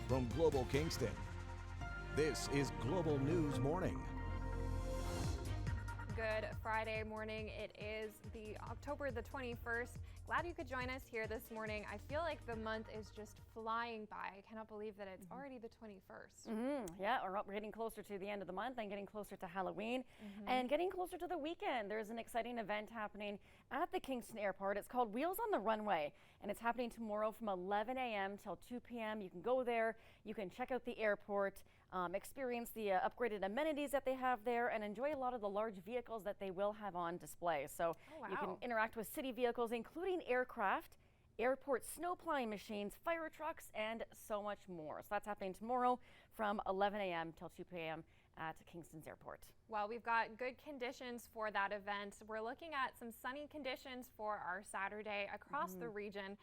from Global Kingston, this is Global News Morning. Good Friday morning. It is the October the 21st. Glad you could join us here this morning. I feel like the month is just flying by. I cannot believe that it's already the 21st. Yeah, we're getting closer to the end of the month and getting closer to Halloween and getting closer to the weekend. There's an exciting event happening at the Kingston Airport. It's called Wheels on the Runway, and it's happening tomorrow from 11 a.m. till 2 p.m. You can go there, you can check out the airport, experience the upgraded amenities that they have there, and enjoy a lot of the large vehicles that they will have on display. So you can interact with city vehicles, including aircraft, airport snow plowing machines, fire trucks, and so much more. So that's happening tomorrow from 11 a.m. till 2 p.m. at Kingston's airport. Well, we've got good conditions for that event. We're looking at some sunny conditions for our Saturday across the region,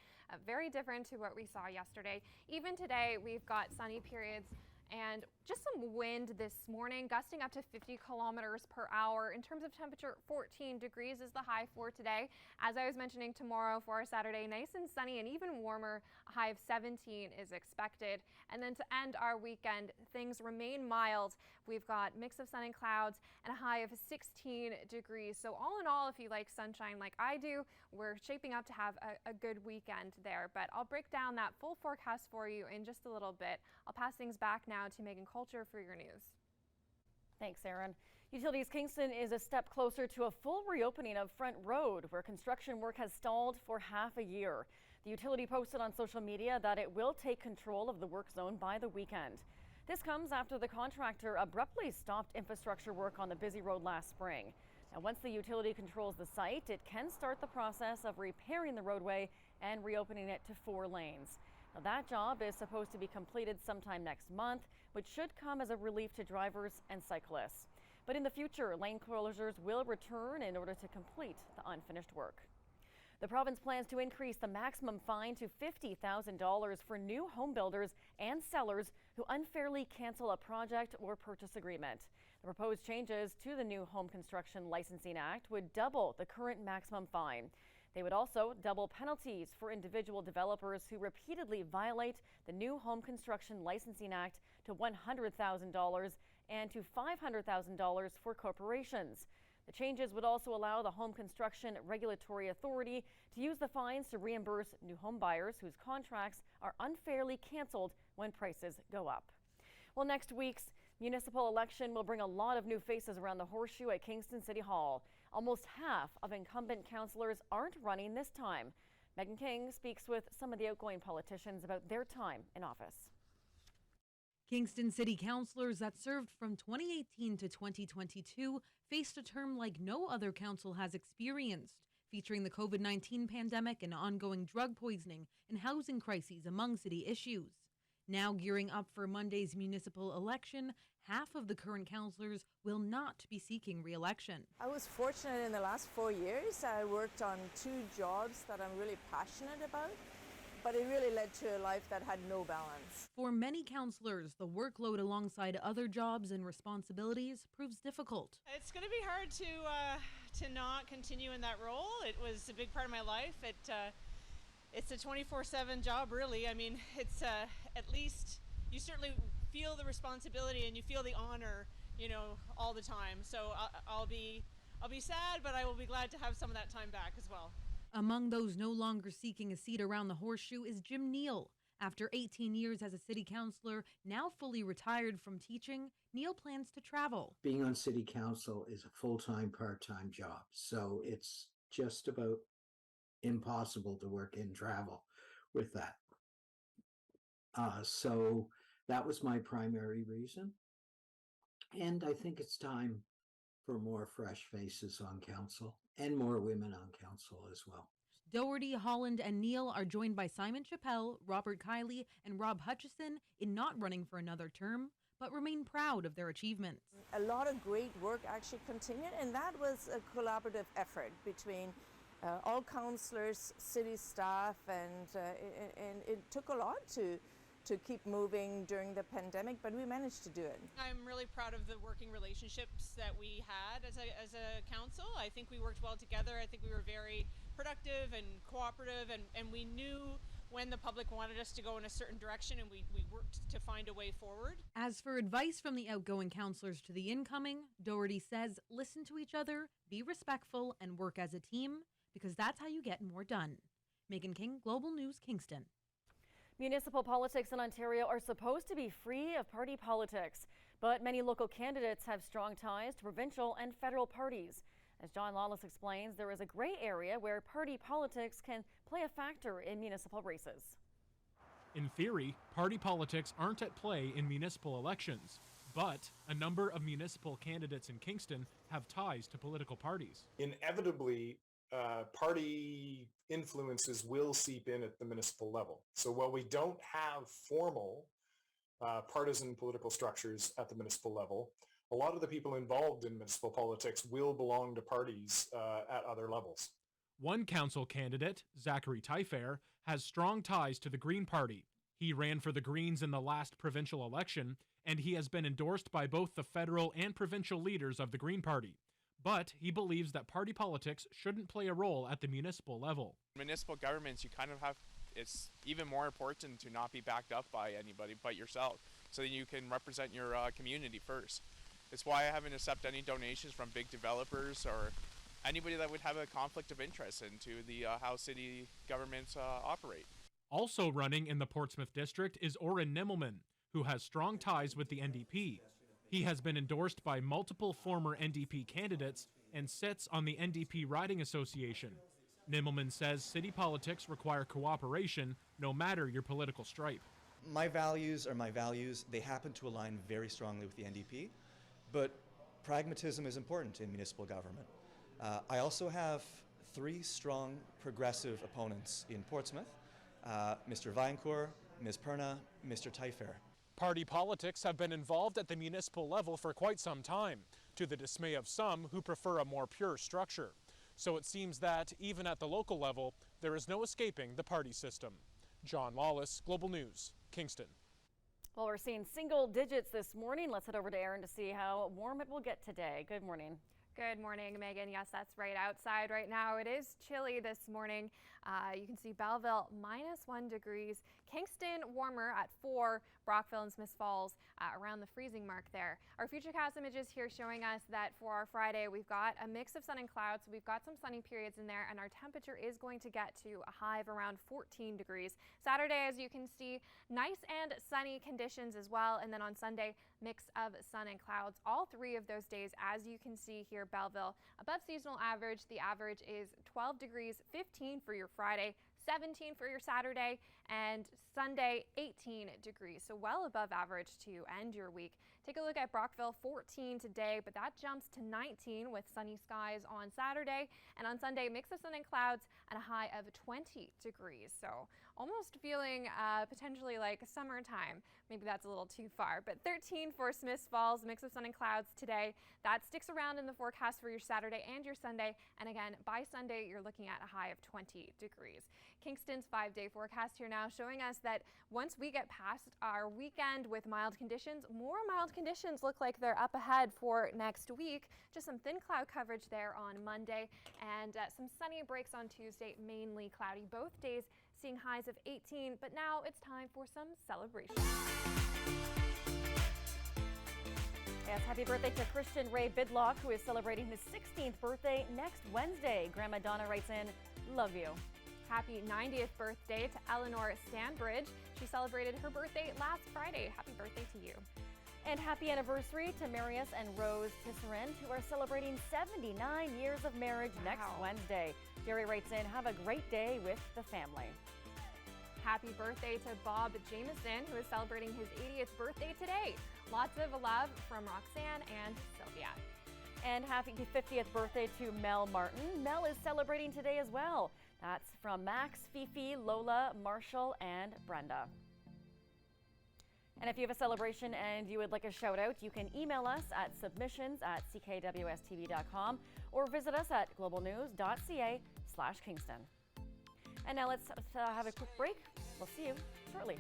very different to what we saw yesterday. Even today, we've got sunny periods and just some wind this morning, gusting up to 50 kilometers per hour. In terms of temperature, 14 degrees is the high for today. As I was mentioning, tomorrow for our Saturday, nice and sunny and even warmer. A high of 17 is expected. And then to end our weekend, things remain mild. We've got mix of sun and clouds and a high of 16 degrees. So all in all, if you like sunshine like I do, we're shaping up to have a good weekend there. But I'll break down that full forecast for you in just a little bit. I'll pass things back now to Megan Culture for your news. Thanks, Aaron. Utilities Kingston is a step closer to a full reopening of Front Road, where construction work has stalled for half a year. The utility posted on social media that it will take control of the work zone by the weekend. This comes after the contractor abruptly stopped infrastructure work on the busy road last spring. Now, once the utility controls the site, it can start the process of repairing the roadway and reopening it to 4 lanes. Now, that job is supposed to be completed sometime next month, which should come as a relief to drivers and cyclists. But in the future, lane closures will return in order to complete the unfinished work. The province plans to increase the maximum fine to $50,000 for new home builders and sellers who unfairly cancel a project or purchase agreement. The proposed changes to the new Home Construction Licensing Act would double the current maximum fine. They would also double penalties for individual developers who repeatedly violate the new Home Construction Licensing Act to $100,000 and to $500,000 for corporations. The changes would also allow the Home Construction Regulatory Authority to use the fines to reimburse new home buyers whose contracts are unfairly canceled when prices go up. Well, next week's municipal election will bring a lot of new faces around the Horseshoe at Kingston City Hall. Almost half of incumbent councillors aren't running this time. Megan King speaks with some of the outgoing politicians about their time in office. Kingston City councillors that served from 2018 to 2022 faced a term like no other council has experienced, featuring the COVID-19 pandemic and ongoing drug poisoning and housing crises among city issues. Now gearing up for Monday's municipal election, half of the current councillors will not be seeking re-election. I was fortunate in the last 4 years. I worked on 2 jobs that I'm really passionate about, but it really led to a life that had no balance. For many councillors, the workload alongside other jobs and responsibilities proves difficult. It's going to be hard to not continue in that role. It was a big part of my life. It's a 24/7 job, really. I mean, it's at least you certainly feel the responsibility and you feel the honor, all the time. So I'll be sad, but I will be glad to have some of that time back as well. Among those no longer seeking a seat around the Horseshoe is Jim Neal. After 18 years as a city councillor, now fully retired from teaching, Neal plans to travel. Being on city council is a full-time, part-time job, so it's just about impossible to work in travel with that. So that was my primary reason. And I think it's time for more fresh faces on council and more women on council as well. Doherty, Holland, and Neal are joined by Simon Chappell, Robert Kiley, and Rob Hutchison in not running for another term, but remain proud of their achievements. A lot of great work actually continued, and that was a collaborative effort between all councillors, city staff, and it took a lot to keep moving during the pandemic, but we managed to do it. I'm really proud of the working relationships that we had as a council. I think we worked well together. I think we were very productive and cooperative, and we knew when the public wanted us to go in a certain direction, and we worked to find a way forward. As for advice from the outgoing councillors to the incoming, Doherty says listen to each other, be respectful, and work as a team, because that's how you get more done. Megan King, Global News, Kingston. Municipal politics in Ontario are supposed to be free of party politics, but many local candidates have strong ties to provincial and federal parties. As John Lawless explains, there is a gray area where party politics can play a factor in municipal races. In theory, party politics aren't at play in municipal elections, but a number of municipal candidates in Kingston have ties to political parties. Inevitably, party influences will seep in at the municipal level. So while we don't have formal partisan political structures at the municipal level, a lot of the people involved in municipal politics will belong to parties at other levels. One council candidate, Zachary Taillefer, has strong ties to the Green Party. He ran for the Greens in the last provincial election, and he has been endorsed by both the federal and provincial leaders of the Green Party. But he believes that party politics shouldn't play a role at the municipal level. Municipal governments, you kind of have, it's even more important to not be backed up by anybody but yourself, so that you can represent your community first. It's why I haven't accepted any donations from big developers or anybody that would have a conflict of interest into the how city governments operate. Also running in the Portsmouth district is Oren Nimmelman, who has strong ties with the NDP. He has been endorsed by multiple former NDP candidates and sits on the NDP Riding Association. Nimmelman says city politics require cooperation no matter your political stripe. My values are my values. They happen to align very strongly with the NDP, but pragmatism is important in municipal government. I also have three strong progressive opponents in Portsmouth, Mr. Viancourt, Ms. Perna, Mr. Taillefer. Party politics have been involved at the municipal level for quite some time, to the dismay of some who prefer a more pure structure. So it seems that, even at the local level, there is no escaping the party system. John Lawless, Global News, Kingston. Well, we're seeing single digits this morning. Let's head over to Erin to see how warm it will get today. Good morning. Good morning, Megan. Yes, that's right. Outside right now, it is chilly this morning. You can see Belleville -1 degrees, Kingston warmer at 4, Brockville and Smiths Falls around the freezing mark there. Our Futurecast images here showing us that for our Friday, we've got a mix of sun and clouds. So we've got some sunny periods in there, and our temperature is going to get to a high of around 14 degrees. Saturday, as you can see, nice and sunny conditions as well. And then on Sunday, mix of sun and clouds. All 3 of those days, as you can see here, Belleville, above seasonal average. The average is 12 degrees, 15 for your Friday, 17 for your Saturday, and Sunday 18 degrees, so well above average to end your week. Take a look at Brockville, 14 today, but that jumps to 19 with sunny skies on Saturday, and on Sunday mix of sun and clouds and a high of 20 degrees, so almost feeling potentially like summertime. Maybe that's a little too far, but 13 for Smiths Falls, mix of sun and clouds today. That sticks around in the forecast for your Saturday and your Sunday, and again by Sunday you're looking at a high of 20 degrees. Kingston's 5-day forecast here now showing us that once we get past our weekend with mild conditions, more mild conditions look like they're up ahead for next week. Just some thin cloud coverage there on Monday and some sunny breaks on Tuesday, mainly cloudy both days, seeing highs of 18, but now it's time for some celebration. Yes, happy birthday to Christian Ray Bidlock, who is celebrating his 16th birthday next Wednesday. Grandma Donna writes in, love you. Happy 90th birthday to Eleanor Stanbridge. She celebrated her birthday last Friday. Happy birthday to you. And happy anniversary to Marius and Rose Tisserand, who are celebrating 79 years of marriage next Wednesday. Jerry writes in, have a great day with the family. Happy birthday to Bob Jameson, who is celebrating his 80th birthday today. Lots of love from Roxanne and Sylvia. And happy 50th birthday to Mel Martin. Mel is celebrating today as well. That's from Max, Fifi, Lola, Marshall, and Brenda. And if you have a celebration and you would like a shout out, you can email us at submissions@ckwstv.com or visit us at globalnews.ca/Kingston. And now let's have a quick break. We'll see you shortly.